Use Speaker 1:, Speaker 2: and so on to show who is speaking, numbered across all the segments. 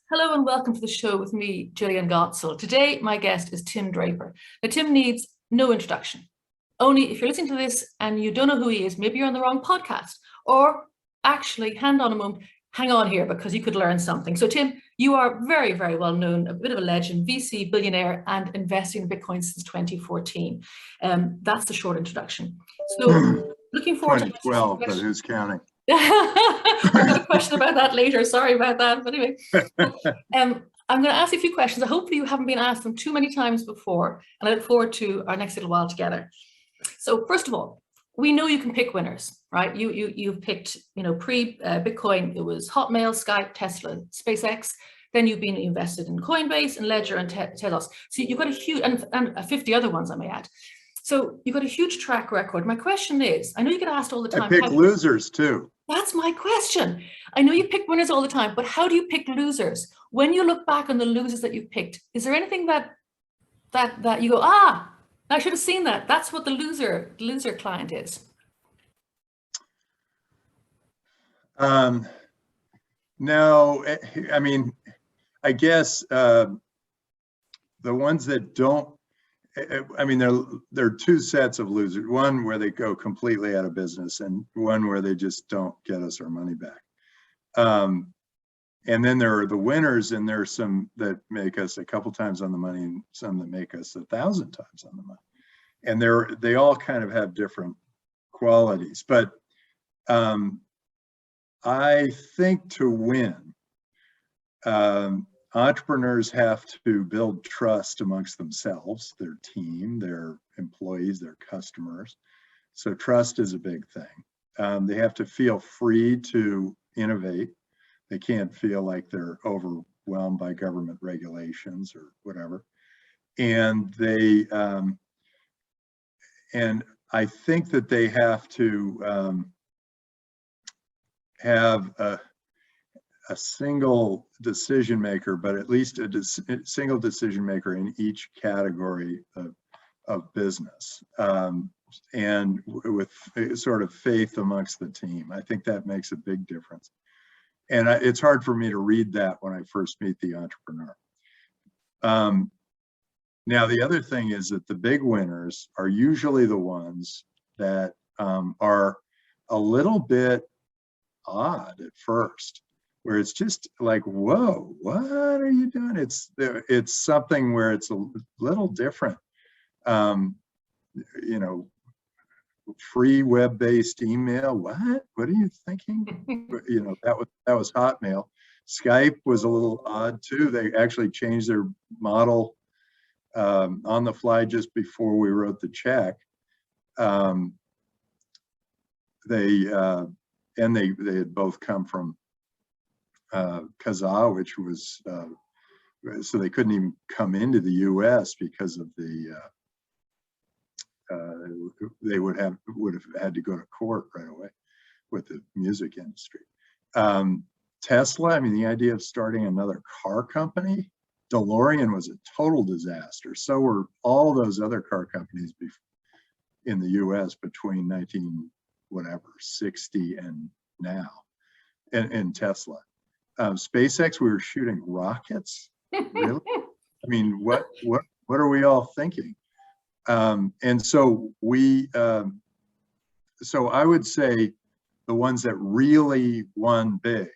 Speaker 1: Hello and welcome to the show with me, Jillian Godsil. Today, my guest is Tim Draper. Now, Tim needs no introduction. Only if you're listening to this and you don't know who he is, maybe you're on the wrong podcast, or actually, hand on a moment, hang on here because you could learn something. So, Tim, you are very, very well known, a bit of a legend, VC, billionaire, and investing in Bitcoin since 2014. That's the short introduction. So, looking forward to
Speaker 2: 2012, but who's counting?
Speaker 1: I've got a question about that later. Sorry about that. But anyway, I'm going to ask you a few questions. Hopefully you haven't been asked them too many times before, and I look forward to our next little while together. So first of all, we know you can pick winners, right? You've picked, pre-Bitcoin, it was Hotmail, Skype, Tesla, SpaceX. Then you've been invested in Coinbase and Ledger and Tezos. So you've got a huge, and 50 other ones I may add. So you've got a huge track record. My question is, I know you get asked all the time.
Speaker 2: I pick losers too.
Speaker 1: That's my question. I know you pick winners all the time, but how do you pick losers? When you look back on the losers that you've picked, is there anything that you go, I should have seen that. That's what the loser client is.
Speaker 2: No, I mean, I guess the ones that don't, I mean, there are two sets of losers. One where they go completely out of business, and one where they just don't get us our money back. And then there are the winners, and there are some that make us a couple times on the money, and some that make us 1,000 times on the money. And they all kind of have different qualities. But I think to win, entrepreneurs have to build trust amongst themselves, their team, their employees, their customers. So trust is a big thing. They have to feel free to innovate. They can't feel like they're overwhelmed by government regulations or whatever. And and I think that they have to have a single decision maker, but at least a single decision maker in each category of business, and with sort of faith amongst the team. I think that makes a big difference. And it's hard for me to read that when I first meet the entrepreneur. Now, the other thing is that the big winners are usually the ones that are a little bit odd at first, where it's just like, whoa, what are you doing? It's something where it's a little different. Free web-based email. What are you thinking? That was Hotmail. Skype was a little odd too. They actually changed their model on the fly just before we wrote the check. They had both come from Kazaa, which was so they couldn't even come into the U.S. because of the they would have had to go to court right away with the music industry. Tesla, I mean, the idea of starting another car company, DeLorean was a total disaster. So were all those other car companies in the U.S. between 1960 and now, and Tesla. SpaceX, we were shooting rockets. Really? I mean, what are we all thinking? And so so I would say the ones that really won big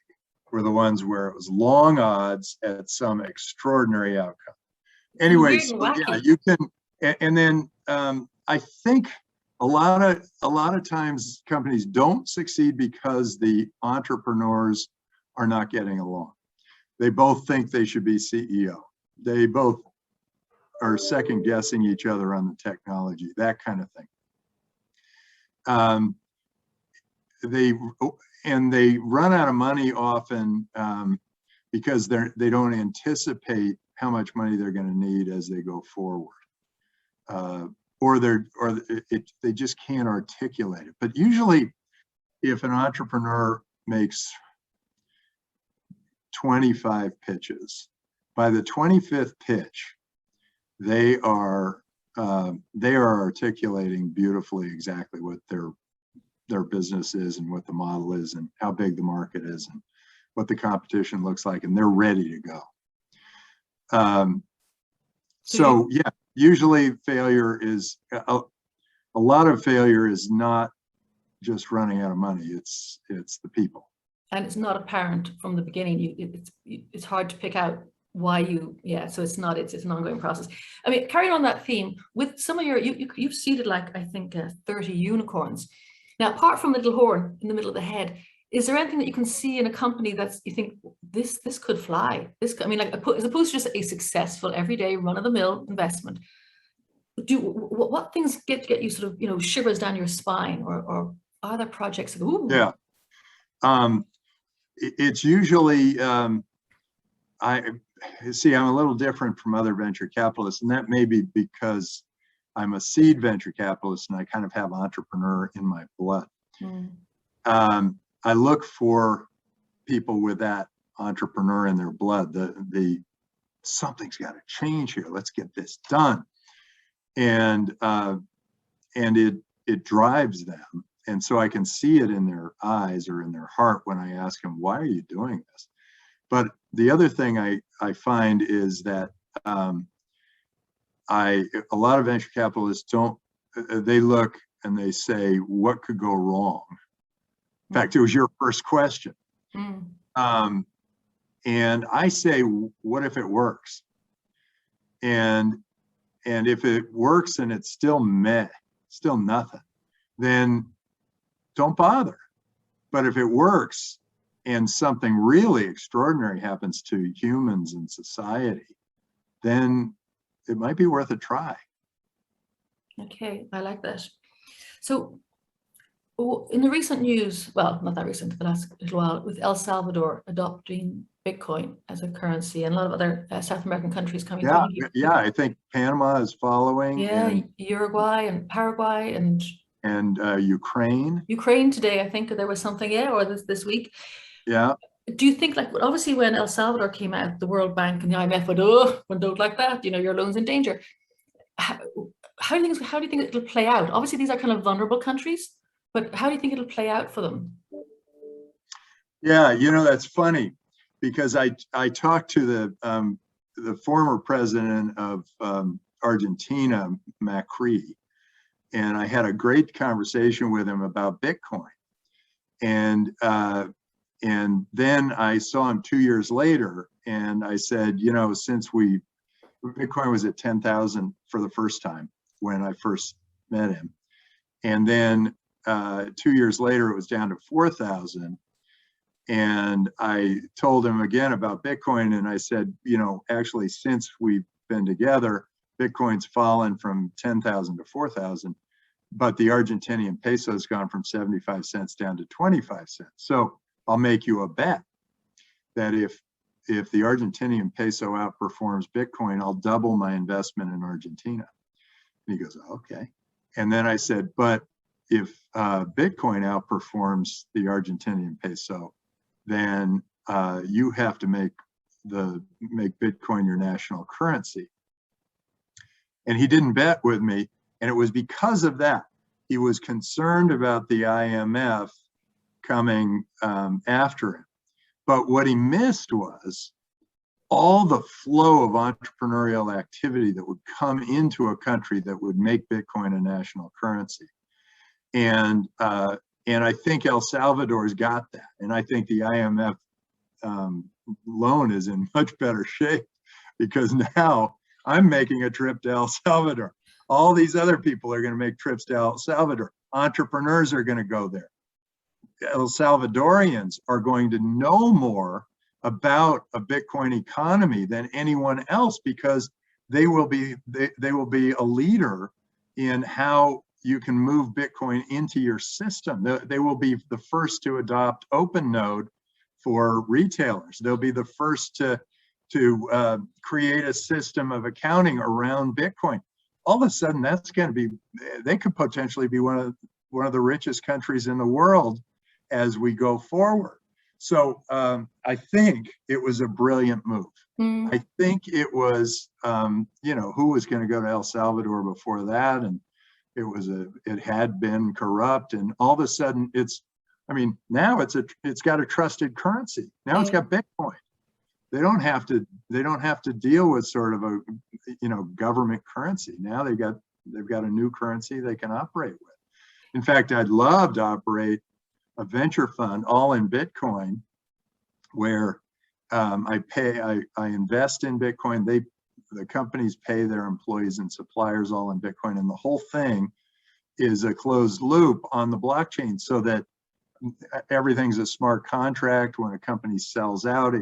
Speaker 2: were the ones where it was long odds at some extraordinary outcome. Anyway, so yeah, you can, and then I think a lot of times companies don't succeed because the entrepreneurs are not getting along. They both think they should be CEO. They both are second guessing each other on the technology, that kind of thing. They run out of money often because they don't anticipate how much money they're going to need as they go forward, or they just can't articulate it. But usually, if an entrepreneur makes 25 pitches, by the 25th pitch, they are articulating beautifully exactly what their business is and what the model is and how big the market is and what the competition looks like, and they're ready to go. So yeah, usually failure is a lot of failure is not just running out of money. It's the people. And
Speaker 1: it's not apparent from the beginning. It's hard to pick out why you, so it's not, it's an ongoing process. I mean, carrying on that theme, with some of your, you've seeded like, I think 30 unicorns. Now, apart from the little horn in the middle of the head, is there anything that you can see in a company that's, you think this could fly? I mean, like, as opposed to just a successful everyday run-of-the-mill investment, what things get you sort of, shivers down your spine, or are there projects that, ooh?
Speaker 2: Yeah. It's usually, I'm a little different from other venture capitalists, and that may be because I'm a seed venture capitalist and I kind of have entrepreneur in my blood. I look for people with that entrepreneur in their blood. Something's got to change here. Let's get this done, and it drives them. And so I can see it in their eyes or in their heart when I ask them, why are you doing this? But the other thing I find is that a lot of venture capitalists they look and they say, what could go wrong? In fact, it was your first question. And I say, what if it works? And if it works and it's still still nothing, then don't bother. But if it works and something really extraordinary happens to humans and society, then it might be worth a try.
Speaker 1: Okay, I like that. So in the recent news, well, not that recent, the last little while, with El Salvador adopting Bitcoin as a currency, and a lot of other South American countries coming.
Speaker 2: Yeah, I think Panama is following.
Speaker 1: Yeah, and Uruguay and Paraguay and
Speaker 2: Ukraine.
Speaker 1: Ukraine today, I think there was something, or this week.
Speaker 2: Yeah.
Speaker 1: Do you think, like, obviously when El Salvador came out, the World Bank and the IMF went, oh, don't like that, your loan's in danger. How do you think it'll play out? Obviously, these are kind of vulnerable countries, but how do you think it'll play out for them?
Speaker 2: Yeah, that's funny, because I talked to the former president of Argentina, Macri, and I had a great conversation with him about Bitcoin. And then I saw him 2 years later, and I said, since Bitcoin was at 10,000 for the first time when I first met him, and then 2 years later it was down to 4,000. And I told him again about Bitcoin, and I said, actually, since we've been together, Bitcoin's fallen from 10,000 to 4,000, but the Argentinian peso has gone from 75 cents down to 25 cents. So I'll make you a bet that if the Argentinian peso outperforms Bitcoin, I'll double my investment in Argentina. And he goes, okay. And then I said, but if Bitcoin outperforms the Argentinian peso, then you have to make Bitcoin your national currency. And he didn't bet with me, and it was because of that. He was concerned about the IMF coming after him. But what he missed was all the flow of entrepreneurial activity that would come into a country that would make Bitcoin a national currency. And I think El Salvador's got that. And I think the IMF loan is in much better shape, because now I'm making a trip to El Salvador. All these other people are going to make trips to El Salvador. Entrepreneurs are going to go there. El Salvadorians are going to know more about a Bitcoin economy than anyone else, because they will be a leader in how you can move Bitcoin into your system. They will be the first to adopt OpenNode for retailers. They'll be the first to create a system of accounting around Bitcoin. All of a sudden, that's going to be, they could potentially be one of the richest countries in the world as we go forward. So I think it was a brilliant move. I think it was, who was going to go to El Salvador before that? And it had been corrupt, and all of a sudden it's I mean, now it's got a trusted currency. Now it's got Bitcoin. They don't have to deal with sort of a, government currency. Now they've got a new currency they can operate with. In fact, I'd love to operate a venture fund all in Bitcoin, where I invest in Bitcoin. The companies pay their employees and suppliers all in Bitcoin, and the whole thing is a closed loop on the blockchain, so that everything's a smart contract. When a company sells out,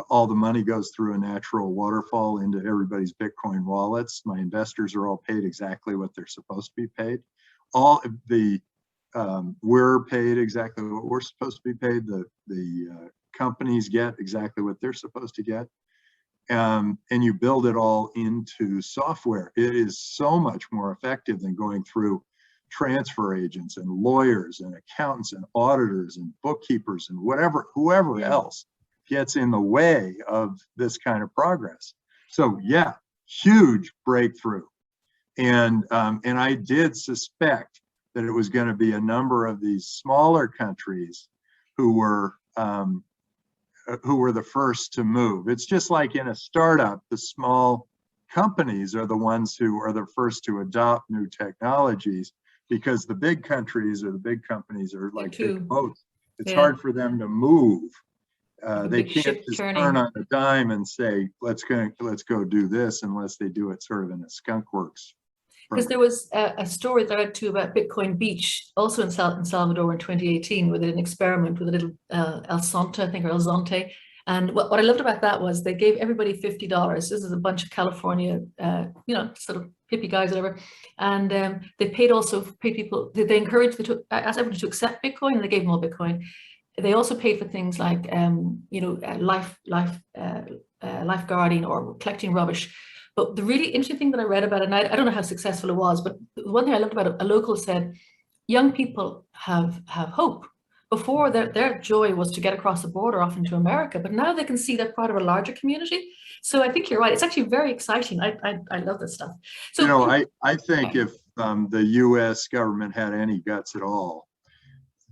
Speaker 2: all the money goes through a natural waterfall into everybody's Bitcoin wallets. My investors are all paid exactly what they're supposed to be paid. We're paid exactly what we're supposed to be paid. The companies get exactly what they're supposed to get. And you build it all into software. It is so much more effective than going through transfer agents and lawyers and accountants and auditors and bookkeepers and whoever else gets in the way of this kind of progress. So yeah, huge breakthrough. And I did suspect that it was going to be a number of these smaller countries who were the first to move. It's just like in a startup, the small companies are the ones who are the first to adopt new technologies, because the big countries or the big companies are like big boats. It's hard for them to move. They can't just turn on a dime and say, let's go do this, unless they do it sort of in a skunk works.
Speaker 1: Because there was a story that I read too about Bitcoin Beach, also in Salvador in 2018, where they did an experiment with a little El Zonte, I think, or El Zonte. And what I loved about that was they gave everybody $50. This is a bunch of California, sort of hippie guys, whatever. And they paid people. They encouraged, asked everybody to accept Bitcoin, and they gave them all Bitcoin. They also paid for things like, lifeguarding or collecting rubbish. But the really interesting thing that I read about it, and I don't know how successful it was, but the one thing I loved about it, a local said, young people have hope. Before, their joy was to get across the border off into America, but now they can see they're part of a larger community. So I think you're right. It's actually very exciting. I love this stuff. So
Speaker 2: I think if the U.S. government had any guts at all,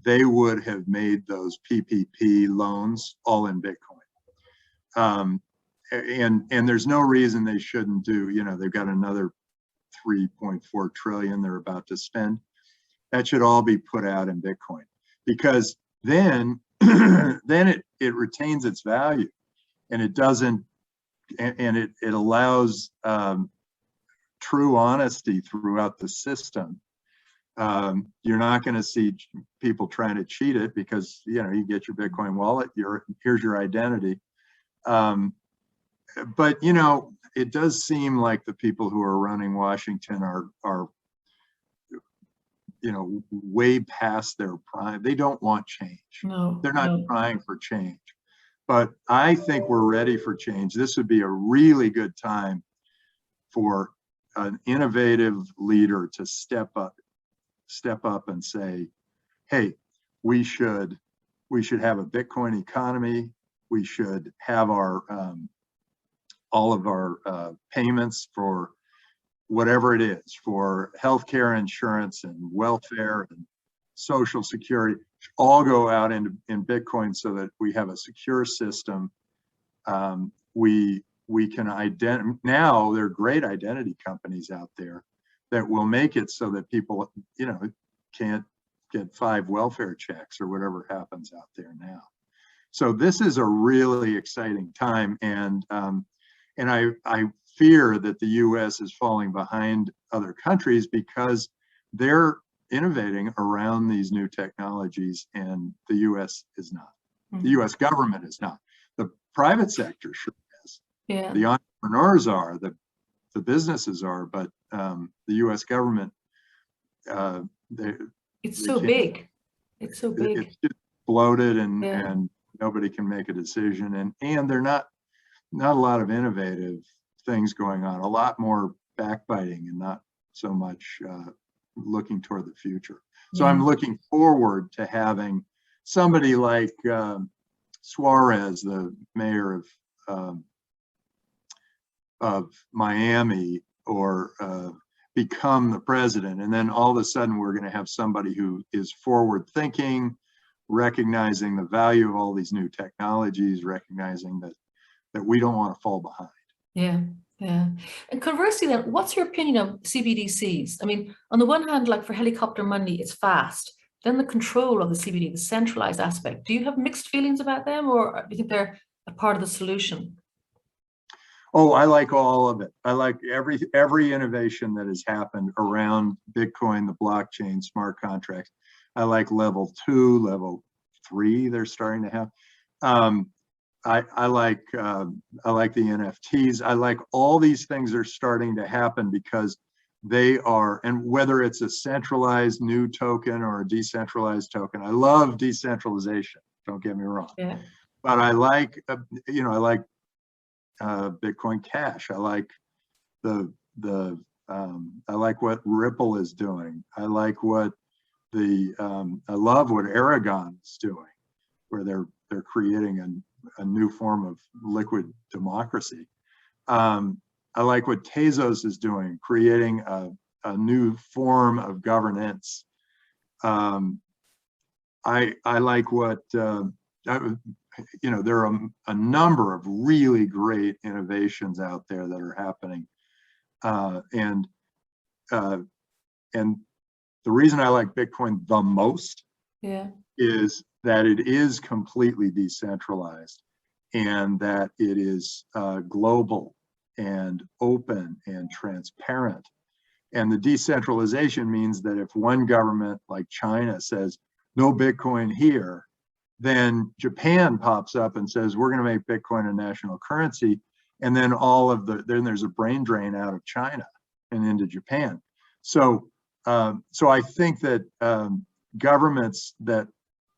Speaker 2: they would have made those PPP loans all in Bitcoin. And there's no reason they shouldn't do, they've got another 3.4 trillion they're about to spend. That should all be put out in Bitcoin, because then it retains its value, and it doesn't, and it allows true honesty throughout the system. You're not going to see people trying to cheat it, because you get your Bitcoin wallet, here's your identity. But it does seem like the people who are running Washington are way past their prime. They don't want change.
Speaker 1: No,
Speaker 2: they're not trying for change. But I think we're ready for change. This would be a really good time for an innovative leader to step up and say, hey, we should have a Bitcoin economy. We should have our all of our payments for whatever it is, for healthcare, insurance, and welfare, and social security, all go out in Bitcoin, so that we have a secure system. We can now there are great identity companies out there that will make it so that people can't get 5 welfare checks or whatever happens out there now. So this is a really exciting time, and I fear that the U.S. is falling behind other countries because they're innovating around these new technologies, and the U.S. is not. The U.S. government is not. The private sector sure is.
Speaker 1: Yeah.
Speaker 2: The entrepreneurs are, the businesses are, but the U.S. government,
Speaker 1: it's so big. It's so big.
Speaker 2: It's just bloated, and nobody can make a decision, and they're not a lot of innovative things going on. A lot more backbiting and not so much looking toward the future. So I'm looking forward to having somebody like Suarez, the mayor of Miami, or become the president, and then all of a sudden we're going to have somebody who is forward thinking, recognizing the value of all these new technologies, recognizing that we don't want to fall behind.
Speaker 1: Yeah, yeah. And conversely then, what's your opinion of CBDCs? I mean, on the one hand, like for helicopter money, it's fast. Then the control of the CBD, the centralized aspect. Do you have mixed feelings about them, or do you think they're a part of the solution?
Speaker 2: Oh, I like all of it. I like every innovation that has happened around Bitcoin, the blockchain, smart contracts. I like level 2, level 3. They're starting to have. I like the NFTs. I like all these things are starting to happen because they are, and whether it's a centralized new token or a decentralized token. I love decentralization. Don't get me wrong.
Speaker 1: Yeah.
Speaker 2: But I like, I like Bitcoin Cash. I like I like what Ripple is doing. I like what I love what Aragon is doing, where they're creating a new form of liquid democracy. I like what Tezos is doing, creating a new form of governance. I like what there are a number of really great innovations out there that are happening, and the reason I like Bitcoin the most is that it is completely decentralized, and that it is global and open and transparent. And the decentralization means that if one government like China says no Bitcoin here, then Japan pops up and says we're going to make Bitcoin a national currency, and then then there's a brain drain out of China and into Japan. So I think that governments that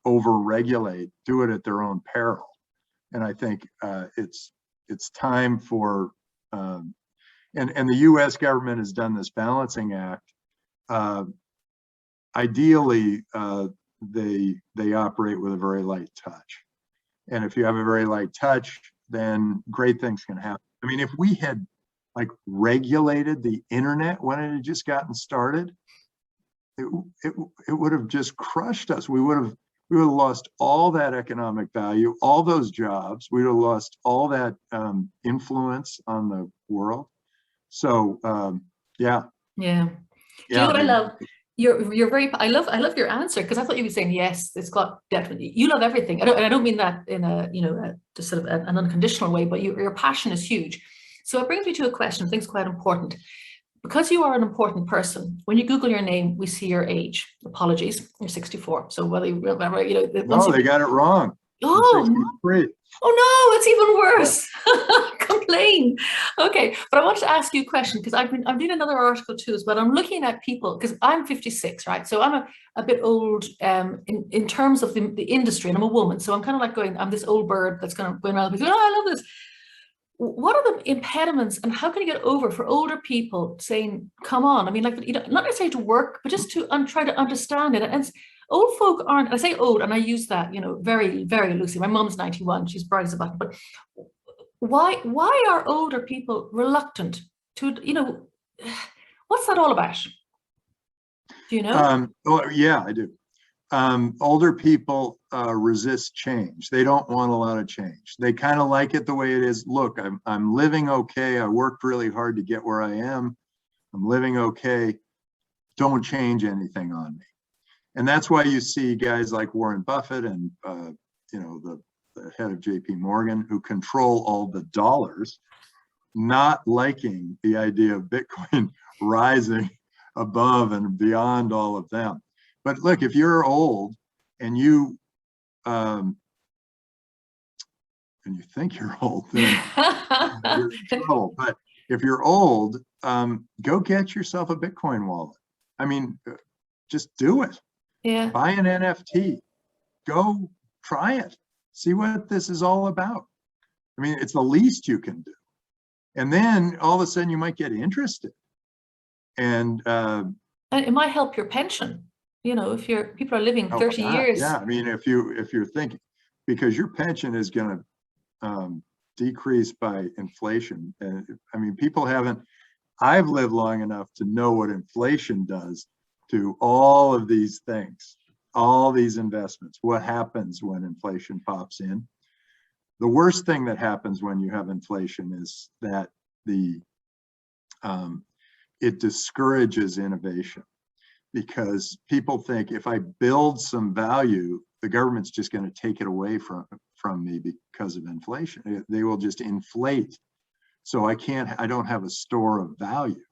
Speaker 2: overregulate do it at their own peril, and I think it's time for and the U.S. government has done this balancing act. Ideally, they operate with a very light touch, and if you have a very light touch, then great things can happen. I mean, if we had like regulated the internet when it had just gotten started, it would have just crushed us. We would have lost all that economic value, all those jobs. We would have lost all that influence on the world. So yeah.
Speaker 1: Do you know what I love? You're very, I love your answer, because I thought you were saying yes, it's got definitely, you love everything. And I don't mean that in a just sort of an unconditional way, but your passion is huge. So it brings me to a question I think is quite important. Because you are an important person, when you Google your name, we see your age. Apologies, you're 64. So whether you remember,
Speaker 2: no, they got it wrong.
Speaker 1: Oh no, it's even worse. Complain. Okay, but I wanted to ask you a question, because I'm doing another article too as well. I'm looking at people, because I'm 56, right? So I'm a bit old in terms of the industry, and I'm a woman. So I'm kind of like I'm this old bird that's kind of going around going, oh, I love this. What are the impediments, and how can you get over for older people saying, come on? I mean, like, not necessarily to work, but just to try to understand it. And old folk aren't, I say old, and I use that, very, very loosely. My mom's 91, she's bright as a button, but why are older people reluctant to, what's that all about? Do you know?
Speaker 2: Oh, yeah, I do. Older people resist change. They don't want a lot of change. They kind of like it the way it is. Look, I'm living okay. I worked really hard to get where I am. I'm living okay. Don't change anything on me. And that's why you see guys like Warren Buffett and the head of JP Morgan, who control all the dollars, not liking the idea of Bitcoin rising above and beyond all of them. But look, if you're old and you think you're old, then you're in trouble. But if you're old, go get yourself a Bitcoin wallet. I mean, just do it.
Speaker 1: Yeah.
Speaker 2: Buy an NFT. Go try it. See what this is all about. I mean, it's the least you can do. And then all of a sudden you might get interested. And
Speaker 1: it might help your pension. If people are living 30 years.
Speaker 2: Yeah, I mean, if you're thinking, because your pension is going to decrease by inflation. And I mean, I've lived long enough to know what inflation does to all of these things. all these investments. What happens when inflation pops in? The worst thing that happens when you have inflation is that it discourages innovation, because people think if I build some value, the government's just going to take it away from me because of inflation. They will just inflate. So I don't have a store of value.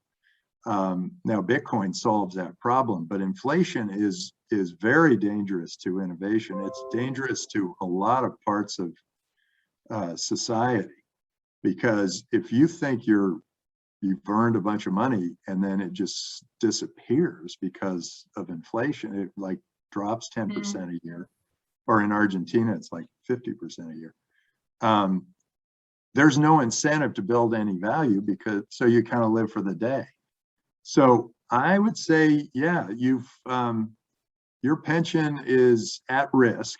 Speaker 2: Now Bitcoin solves that problem, but inflation is very dangerous to innovation. It's dangerous to a lot of parts of society, because if you think you've earned a bunch of money and then it just disappears because of inflation, it like drops 10% a year, or in Argentina it's like 50% a year. There's no incentive to build any value, because so you kind of live for the day. So I would say, yeah, your pension is at risk.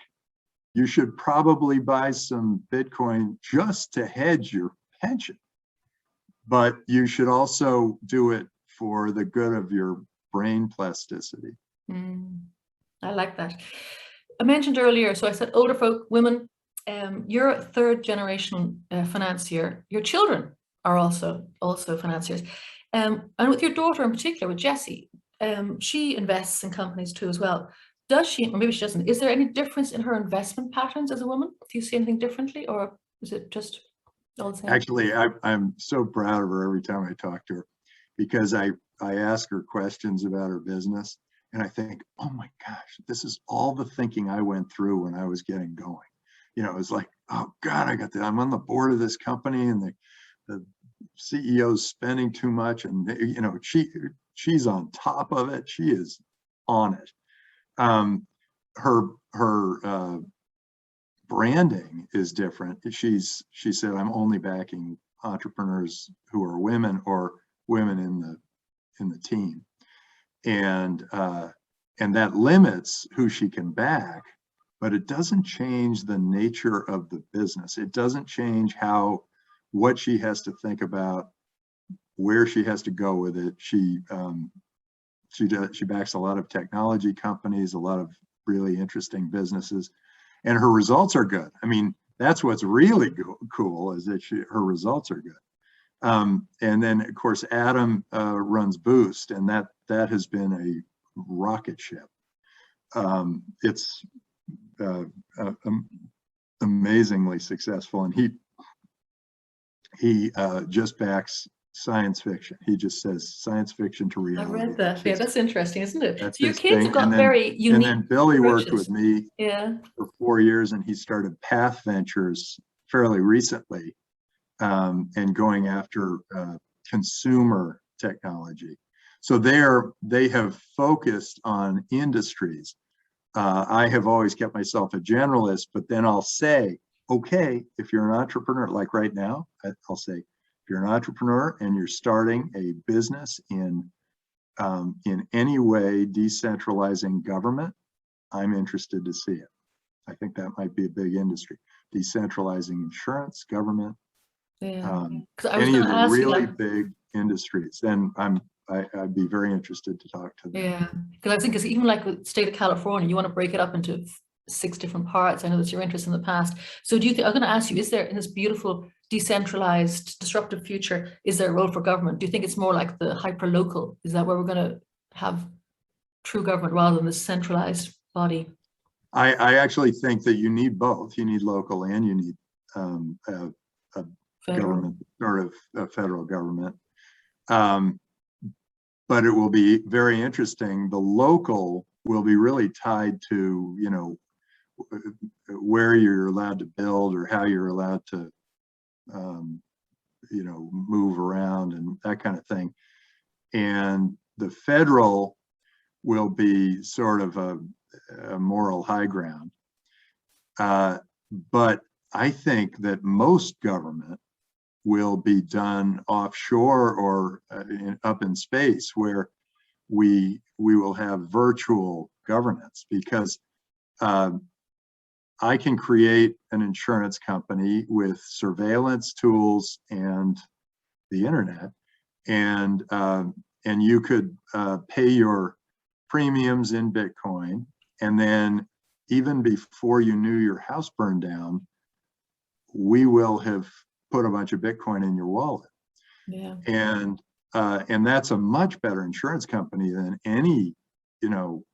Speaker 2: You should probably buy some Bitcoin just to hedge your pension, but you should also do it for the good of your brain plasticity.
Speaker 1: I like that. I mentioned earlier, so I said older folk, women. You're a third generation financier. Your children are also financiers. And with your daughter in particular, with Jessie, she invests in companies too as well. Does she, or maybe she doesn't, is there any difference in her investment patterns as a woman? Do you see anything differently, or is it just all the same?
Speaker 2: Actually, I'm so proud of her every time I talk to her, because I ask her questions about her business and I think, oh my gosh, this is all the thinking I went through when I was getting going. You know, it was like, oh God, I'm on the board of this company and the CEO's spending too much, and you know, she's on top of it. She is on it. Her branding is different. She said, I'm only backing entrepreneurs who are women or women in the team, and that limits who she can back, but it doesn't change the nature of the business. It doesn't change what she has to think about, where she has to go with it. She backs a lot of technology companies, a lot of really interesting businesses, and her results are good. I mean, that's what's really cool, is that her results are good. And then of course Adam runs Boost, and that has been a rocket ship. It's amazingly successful, and he just backs science fiction. He just says science fiction to reality.
Speaker 1: I read that. Yeah, that's interesting, isn't it?
Speaker 2: That's
Speaker 1: so your kids have got very unique.
Speaker 2: And then Billy
Speaker 1: approaches.
Speaker 2: worked with me for 4 years, and he started Path Ventures fairly recently, and going after consumer technology. So they have focused on industries. I have always kept myself a generalist, but then I'll say, okay, if you're an entrepreneur, like right now, I'll say, if you're an entrepreneur and you're starting a business in any way decentralizing government, I'm interested to see it. I think that might be a big industry. Decentralizing insurance, government, any of the really big industries, then I'd be very interested to talk to them.
Speaker 1: Yeah, because I think it's even like with the state of California, you want to break it up into 6 different parts. I know that's your interest in the past. So do you think, I'm going to ask you, is there, in this beautiful decentralized disruptive future, is there a role for government? Do you think it's more like the hyper local? Is that where we're going to have true government rather than the centralized body?
Speaker 2: I actually think that you need both. You need local and you need a government, sort of a federal government. But it will be very interesting. The local will be really tied to, you know, where you're allowed to build or how you're allowed to, you know, move around and that kind of thing. And the federal will be sort of a moral high ground. But I think that most government will be done offshore or up in space, where we will have virtual governance, because I can create an insurance company with surveillance tools and the internet, and you could pay your premiums in Bitcoin, And then even before you knew your house burned down, we will have put a bunch of Bitcoin in your wallet.
Speaker 1: Yeah.
Speaker 2: And that's a much better insurance company than any,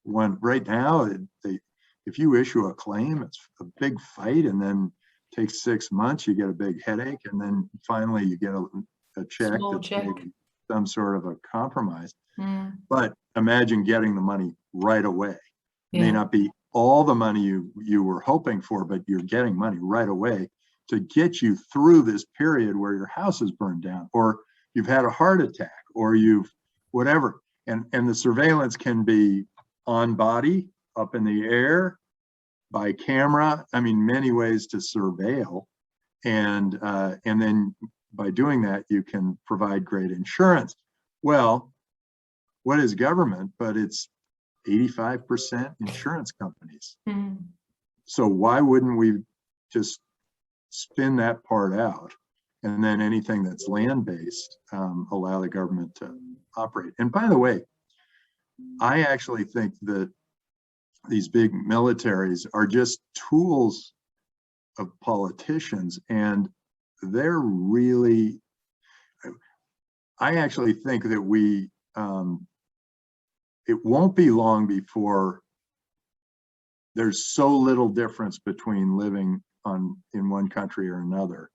Speaker 2: one right now. If you issue a claim, it's a big fight, and then takes 6 months, you get a big headache, and then finally you get a check that's maybe some sort of a compromise. But imagine getting the money right away. It may not be all the money you were hoping for, but you're getting money right away to get you through this period where your house is burned down, or you've had a heart attack, or you've whatever. And the surveillance can be on body, up in the air, by camera. I mean, many ways to surveil. And then by doing that, you can provide great insurance. Well, what is government? But it's 85% insurance companies. So why wouldn't we just spin that part out, and then anything that's land-based, allow the government to operate? And by the way, I actually think that these big militaries are just tools of politicians, and they're really, I actually think that it won't be long before there's so little difference between living in one country or another,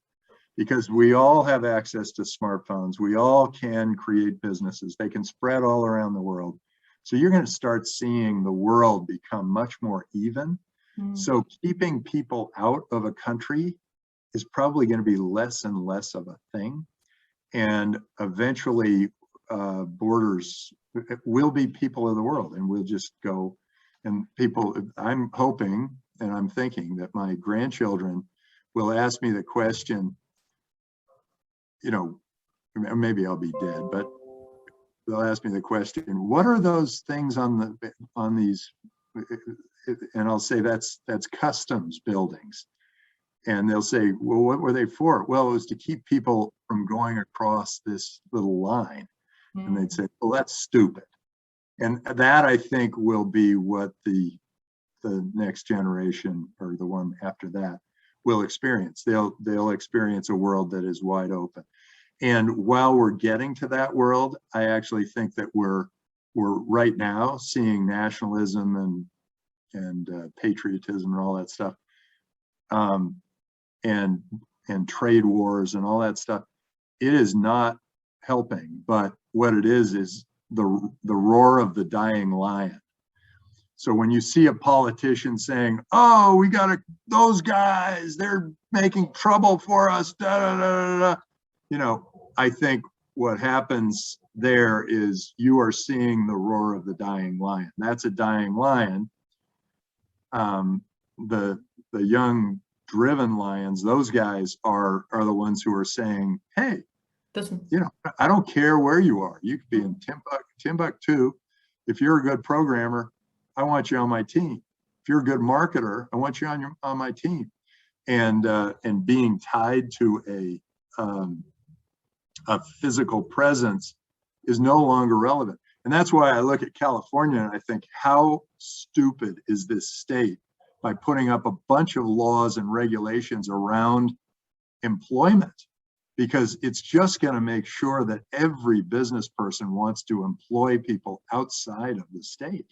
Speaker 2: because we all have access to smartphones. We all can create businesses. They can spread all around the world. So you're going to start seeing the world become much more even. So keeping people out of a country is probably going to be less and less of a thing. And eventually borders will be people of the world, and we'll just go. And people, I'm hoping and I'm thinking that my grandchildren will ask me the question, maybe I'll be dead, but they'll ask me the question, what are those things on these? And I'll say that's customs buildings. And they'll say, well, what were they for? Well, it was to keep people from going across this little line. And they'd say, well, that's stupid. And that, I think, will be what the next generation, or the one after that, will experience. They'll experience a world that is wide open. And while we're getting to that world, I actually think that we're right now seeing nationalism and patriotism and all that stuff, and trade wars and all that stuff. It is not helping, but what it is the roar of the dying lion. So when you see a politician saying, oh, we got those guys, they're making trouble for us, da, da, da, da, da. I think what happens there is you are seeing the roar of the dying lion. That's a dying lion. The young driven lions, those guys are the ones who are saying, hey, I don't care where you are. You could be in Timbuktu. If you're a good programmer, I want you on my team. If you're a good marketer, I want you on my team. And being tied to a physical presence is no longer relevant. And that's why I look at California and I think, how stupid is this state by putting up a bunch of laws and regulations around employment? Because it's just going to make sure that every business person wants to employ people outside of the state.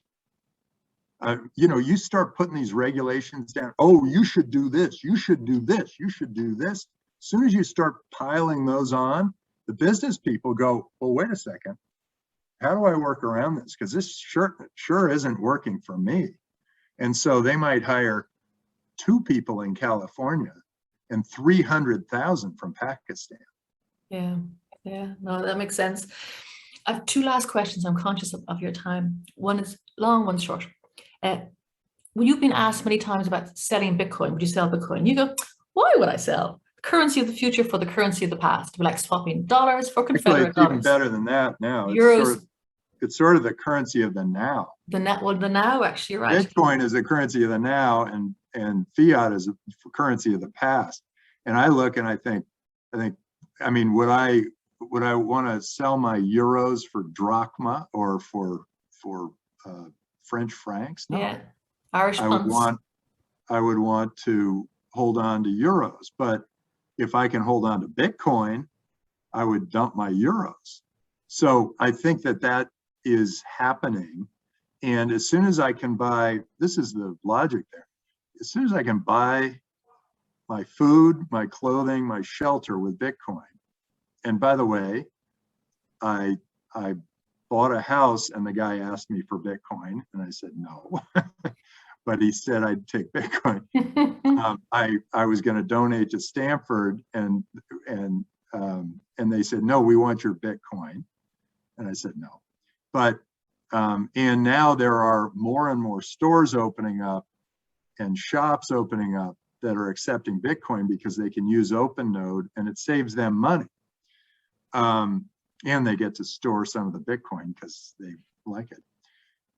Speaker 2: You start putting these regulations down. Oh, you should do this. You should do this. You should do this. As soon as you start piling those on, the business people go, well, wait a second. How do I work around this? Because this sure isn't working for me. And so they might hire 2 people in California and 300,000 from Pakistan.
Speaker 1: Yeah, no, that makes sense. I have 2 last questions. I'm conscious of your time. One is long, one's short. Well, you've been asked many times about selling Bitcoin. Would you sell Bitcoin? You go, why would I sell? Currency of the future for the currency of the past. We're like swapping dollars for Confederate dollars.
Speaker 2: It's even better than that now.
Speaker 1: Euros.
Speaker 2: It's sort of the currency of the now.
Speaker 1: The now, actually, you're right.
Speaker 2: Bitcoin is the currency of the now, and fiat is the currency of the past. And I look and I think, I mean, would I want to sell my euros for drachma or for French francs? No.
Speaker 1: Yeah. Irish
Speaker 2: I would
Speaker 1: punts.
Speaker 2: want to hold on to euros. But if I can hold on to Bitcoin, I would dump my euros. So I think that is happening. And as soon as I can buy, this is the logic there. As soon as I can buy my food, my clothing, my shelter with Bitcoin. And by the way, I bought a house and the guy asked me for Bitcoin and I said no, but he said I'd take Bitcoin. I was going to donate to Stanford and they said, no, we want your Bitcoin. And I said no. But and now there are more and more stores opening up and shops opening up that are accepting Bitcoin because they can use OpenNode and it saves them money. And they get to store some of the Bitcoin because they like it.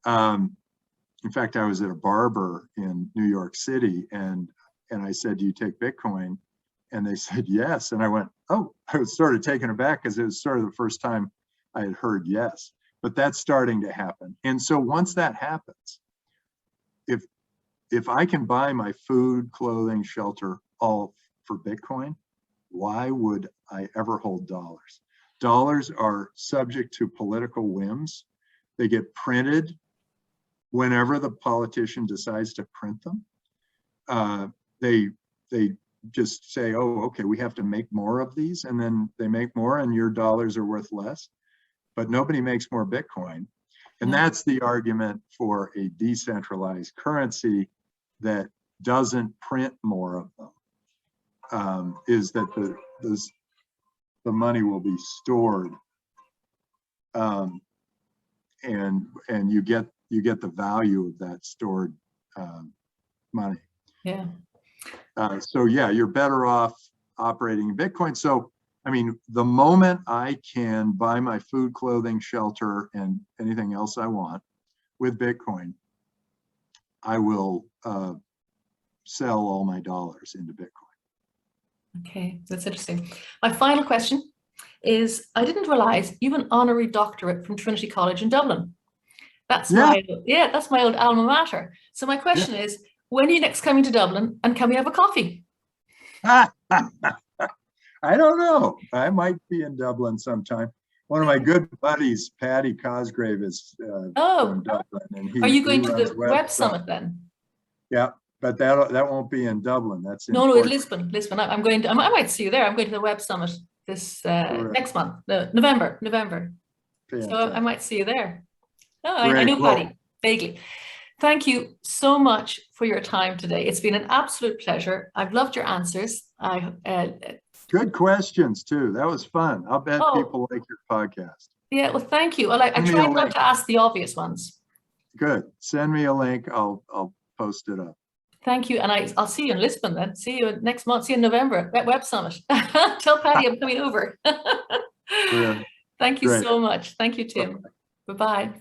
Speaker 2: In fact, I was at a barber in New York City and I said, do you take Bitcoin? And they said, yes. And I went, oh, I was sort of taken aback because it was sort of the first time I had heard yes, but that's starting to happen. And so once that happens, if I can buy my food, clothing, shelter, all for Bitcoin, why would I ever hold dollars? Dollars are subject to political whims. They get printed whenever the politician decides to print them. They just say, oh, okay, we have to make more of these, and then they make more and your dollars are worth less, but nobody makes more Bitcoin. And that's the argument for a decentralized currency that doesn't print more of them, is that the money will be stored, and you get the value of that stored money.
Speaker 1: Yeah.
Speaker 2: So yeah, you're better off operating Bitcoin. So I mean, the moment I can buy my food, clothing, shelter, and anything else I want with Bitcoin, I will sell all my dollars into Bitcoin.
Speaker 1: Okay, that's interesting. My final question is, I didn't realize you have an honorary doctorate from Trinity College in Dublin. That's my old alma mater. So my question is, when are you next coming to Dublin and can we have a coffee?
Speaker 2: I don't know. I might be in Dublin sometime. One of my good buddies, Paddy Cosgrave, is from Dublin. And
Speaker 1: are you going to the Web Summit then?
Speaker 2: Yeah, but that won't be in Dublin. That's in
Speaker 1: it's Lisbon. Lisbon. I might see you there. I'm going to the Web Summit this next month, November. Fantastic. So I might see you there. Oh, I know Paddy vaguely. Thank you so much for your time today. It's been an absolute pleasure. I've loved your answers.
Speaker 2: Good questions too. That was fun. I'll bet people like your podcast.
Speaker 1: Yeah, well, thank you. Well, I tried not to ask the obvious ones.
Speaker 2: Good. Send me a link. I'll post it up.
Speaker 1: Thank you. And I'll see you in Lisbon then. See you next month. See you in November at Web Summit. Tell Paddy I'm coming over. Thank you so much. Thank you, Tim. Bye-bye.